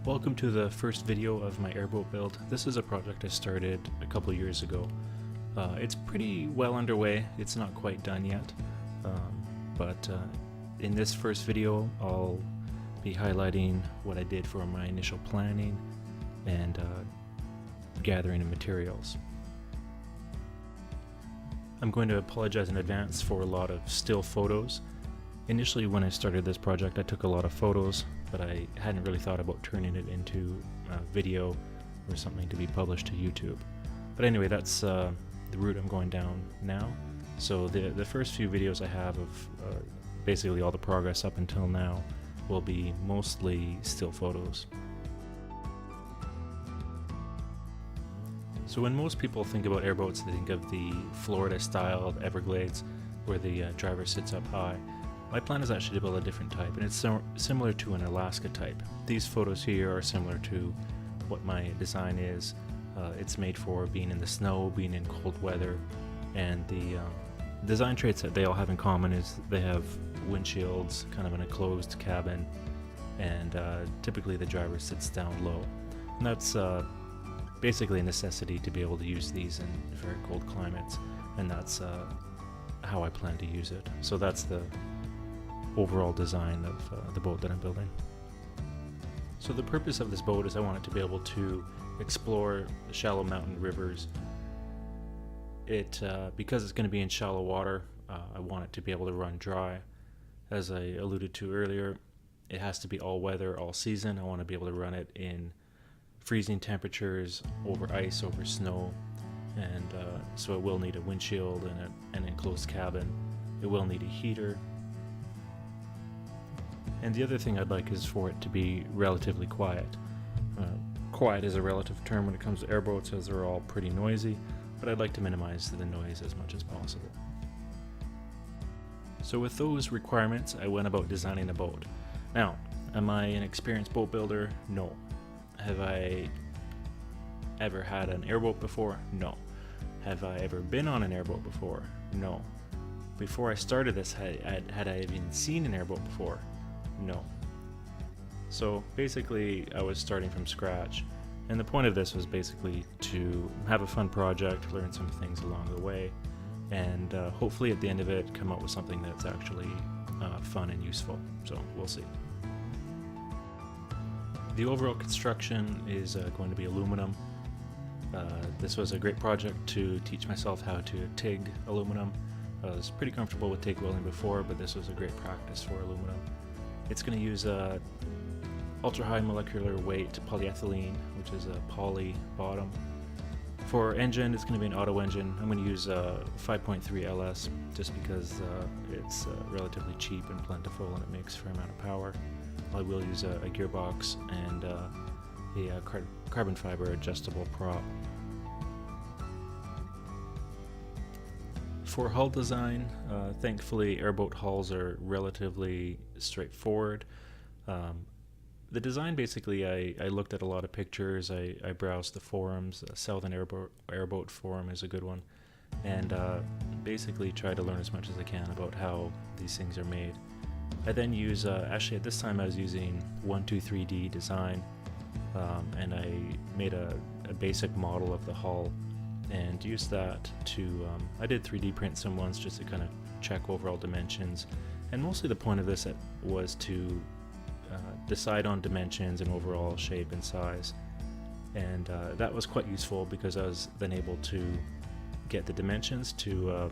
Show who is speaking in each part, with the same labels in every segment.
Speaker 1: Welcome to the first video of my airboat build. This is a project I started a couple years ago. It's pretty well underway. It's not quite done yet, but in this first video I'll be highlighting what I did for my initial planning and gathering of materials. I'm going to apologize in advance for a lot of still photos. Initially when I started this project I took a lot of photos, but I hadn't really thought about turning it into a video or something to be published to YouTube. But anyway, that's the route I'm going down now. So the first few videos I have of basically all the progress up until now will be mostly still photos. So when most people think about airboats, they think of the Florida-styled Everglades where the driver sits up high. My plan is actually to build a different type, and it's similar to an Alaska type. These photos here are similar to what my design is. It's made for being in the snow, being in cold weather, and the design traits that they all have in common is they have windshields, kind of in a closed cabin, and typically the driver sits down low. And that's basically a necessity to be able to use these in very cold climates, and that's how I plan to use it. So that's the overall design of the boat that I'm building. So the purpose of this boat is I want it to be able to explore shallow mountain rivers. Because it's going to be in shallow water, I want it to be able to run dry. As I alluded to earlier, it has to be all weather, all season. I want to be able to run it in freezing temperatures, over ice, over snow, and so it will need a windshield and an enclosed cabin. It will need a heater. And the other thing I'd like is for it to be relatively quiet. Quiet is a relative term when it comes to airboats, as they're all pretty noisy, but I'd like to minimize the noise as much as possible. So with those requirements, I went about designing a boat. Now, am I an experienced boat builder? No. Have I ever had an airboat before? No. Have I ever been on an airboat before? No. Before I started this, had I even seen an airboat before? No. So basically I was starting from scratch, and the point of this was basically to have a fun project, learn some things along the way, and hopefully at the end of it come up with something that's actually fun and useful. So we'll see. The overall construction is going to be aluminum. This was a great project to teach myself how to TIG aluminum. I was pretty comfortable with TIG welding before, but this was a great practice for aluminum. It's going to use a ultra-high molecular weight polyethylene, which is a poly bottom. For engine, it's going to be an auto engine. I'm going to use a 5.3 LS just because it's relatively cheap and plentiful and it makes a fair amount of power. I will use a gearbox and a carbon fiber adjustable prop. For hull design, thankfully airboat hulls are relatively straightforward. The design, basically, I looked at a lot of pictures, I browsed the forums. The Southern Airboat forum is a good one, and basically tried to learn as much as I can about how these things are made. I then use, actually at this time I was using 123D design, and I made a basic model of the hull and used that to, I did 3D print some ones just to kind of check overall dimensions, and mostly the point of this was to decide on dimensions and overall shape and size, and that was quite useful because I was then able to get the dimensions to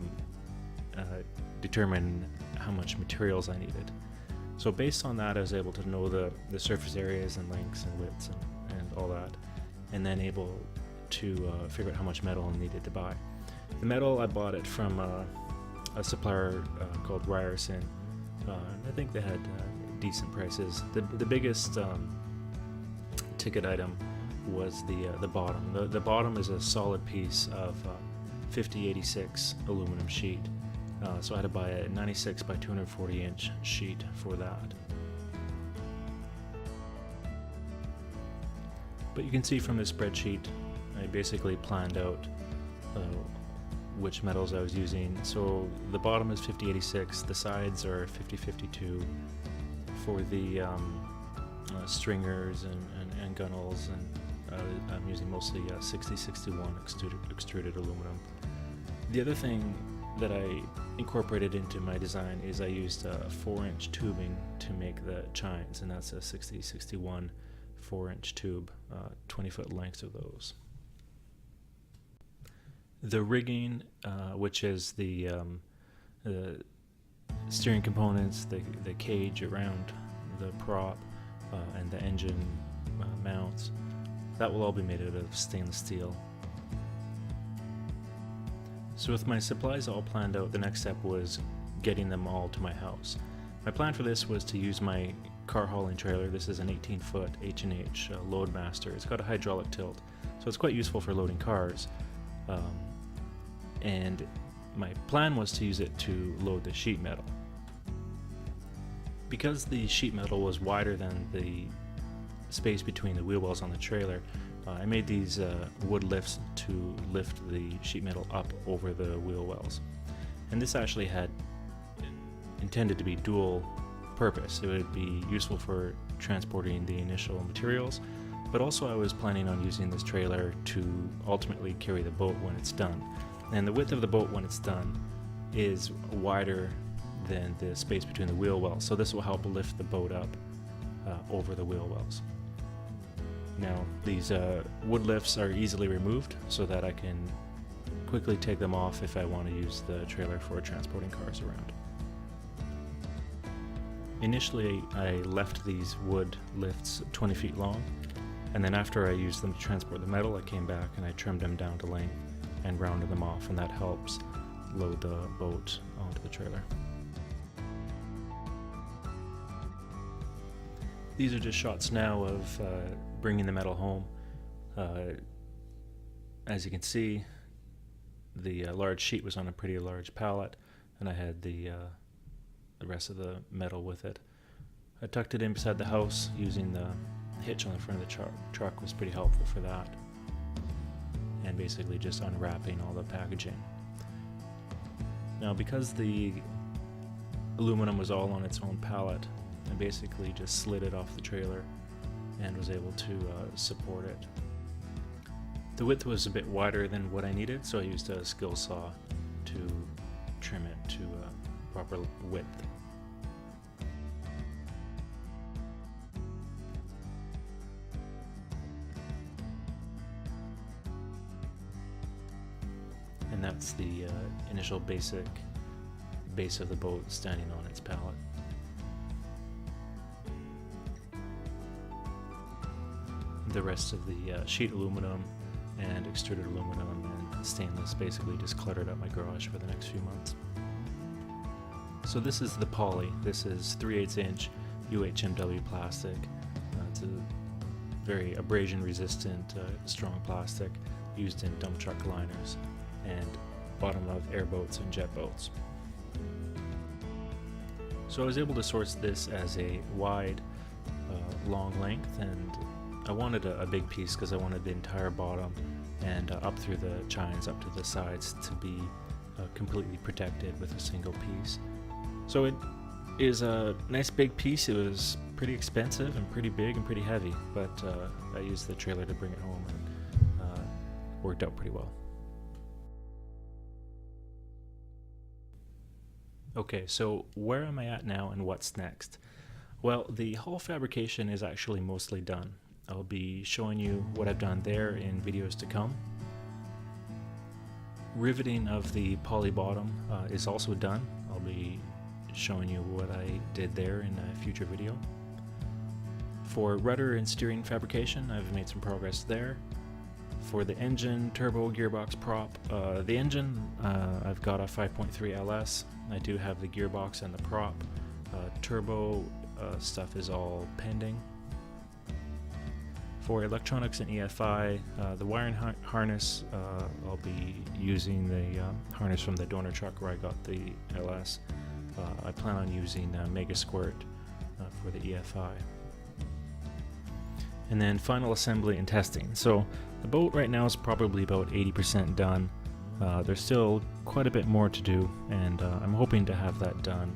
Speaker 1: determine how much materials I needed. So based on that I was able to know the surface areas and lengths and widths and all that, and then able to figure out how much metal I needed to buy. The metal, I bought it from a supplier called Ryerson. I think they had decent prices. The biggest ticket item was the bottom. The bottom is a solid piece of 5086 aluminum sheet. So I had to buy a 96 by 240 inch sheet for that. But you can see from this spreadsheet I basically planned out which metals I was using. So the bottom is 5086, the sides are 5052. For the stringers and gunnels, and I'm using mostly 6061 extruded aluminum. The other thing that I incorporated into my design is I used 4-inch tubing to make the chines, and that's a 6061 4-inch tube, 20-foot lengths of those. The rigging, which is the steering components, the cage around the prop, and the engine mounts, that will all be made out of stainless steel. So with my supplies all planned out, the next step was getting them all to my house. My plan for this was to use my car hauling trailer. This is an 18-foot H&H Loadmaster. It's got a hydraulic tilt, so it's quite useful for loading cars. And my plan was to use it to load the sheet metal. Because the sheet metal was wider than the space between the wheel wells on the trailer, I made these wood lifts to lift the sheet metal up over the wheel wells. And this actually had intended to be dual purpose. It would be useful for transporting the initial materials, but also I was planning on using this trailer to ultimately carry the boat when it's done. And the width of the boat when it's done is wider than the space between the wheel wells, so this will help lift the boat up over the wheel wells. Now, these wood lifts are easily removed so that I can quickly take them off if I want to use the trailer for transporting cars around. Initially, I left these wood lifts 20 feet long, and then after I used them to transport the metal, I came back and I trimmed them down to length and rounded them off, and that helps load the boat onto the trailer. These are just shots now of bringing the metal home. As you can see, the large sheet was on a pretty large pallet, and I had the rest of the metal with it. I tucked it in beside the house using the hitch on the front of the truck was pretty helpful for that, and basically just unwrapping all the packaging. Now, because the aluminum was all on its own pallet, I basically just slid it off the trailer and was able to support it. The width was a bit wider than what I needed, so I used a skill saw to trim it to proper width. And that's the initial basic base of the boat standing on its pallet. The rest of the sheet aluminum and extruded aluminum and stainless basically just cluttered up my garage for the next few months. So this is the poly. This is 3/8 inch UHMW plastic. It's a very abrasion resistant, strong plastic used in dump truck liners and bottom of airboats and jet boats. So I was able to source this as a wide, long length, and I wanted a big piece because I wanted the entire bottom and up through the chines, up to the sides, to be completely protected with a single piece. So it is a nice big piece. It was pretty expensive and pretty big and pretty heavy, but I used the trailer to bring it home, and worked out pretty well. Okay, so where am I at now and what's next? Well, the hull fabrication is actually mostly done. I'll be showing you what I've done there in videos to come. Riveting of the poly bottom is also done. I'll be showing you what I did there in a future video. For rudder and steering fabrication, I've made some progress there. For the engine, turbo, gearbox, prop, the engine, I've got a 5.3 LS. I do have the gearbox and the prop. Turbo stuff is all pending. For electronics and EFI, the wiring harness, I'll be using the harness from the donor truck where I got the LS. I plan on using Mega Squirt for the EFI. And then final assembly and testing. So the boat right now is probably about 80% done. There's still quite a bit more to do, and I'm hoping to have that done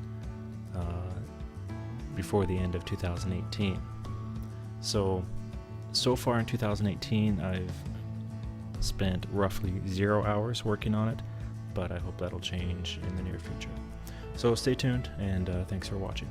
Speaker 1: before the end of 2018. So far in 2018, I've spent roughly 0 hours working on it, but I hope that'll change in the near future. So stay tuned, and thanks for watching.